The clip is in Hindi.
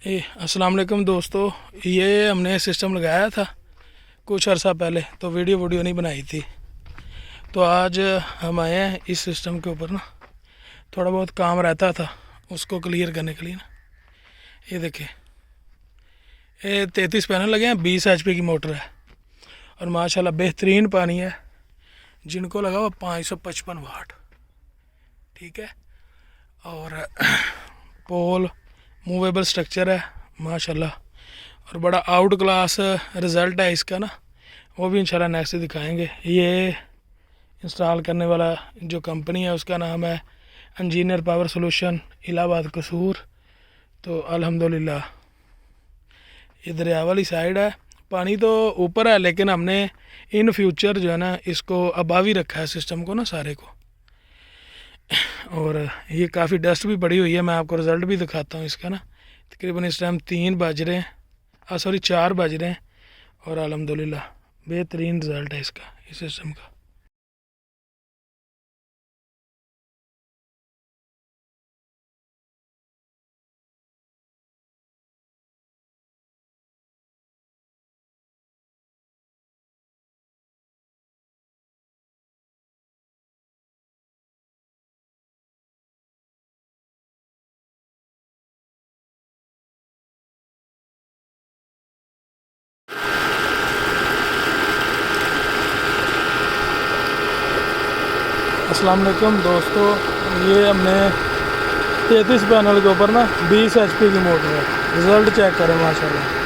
अस्सलाम वालेकुम दोस्तों, ये हमने सिस्टम लगाया था कुछ अर्सा पहले, तो वीडियो नहीं बनाई थी। तो आज हम आए हैं इस सिस्टम के ऊपर ना, थोड़ा बहुत काम रहता था उसको क्लियर करने के लिए ना। ये देखिए, ये 33 पैनल लगे हैं, 20 HP की मोटर है और माशाल्लाह बेहतरीन पानी है। जिनको लगा हुआ 555 वाट, ठीक है। और पोल मूवेबल स्ट्रक्चर है माशाल्लाह, और बड़ा आउट क्लास रिज़ल्ट है इसका ना, वो भी इंशाल्लाह नेक्स्ट दिखाएंगे। ये इंस्टॉल करने वाला जो कंपनी है उसका नाम है इंजीनियर पावर सॉल्यूशन इलाहाबाद कसूर। तो अल्हम्दुलिल्लाह ये दरिया वाली साइड है, पानी तो ऊपर है, लेकिन हमने इन फ्यूचर जो है ना इसको अबावी रखा है सिस्टम को ना सारे को। और ये काफ़ी डस्ट भी पड़ी हुई है, मैं आपको रिज़ल्ट भी दिखाता हूँ इसका ना। तकरीबन इस टाइम 3 बज रहे हैं, 4 बज रहे हैं, और अल्हम्दुलिल्लाह बेहतरीन रिज़ल्ट है इसका, इस सिस्टम का। अस्सलाम वालेकुम दोस्तों, ये हमने 33 पैनल के ऊपर ना 20 HP की मोटर है। रिज़ल्ट चेक करें माशाल्लाह।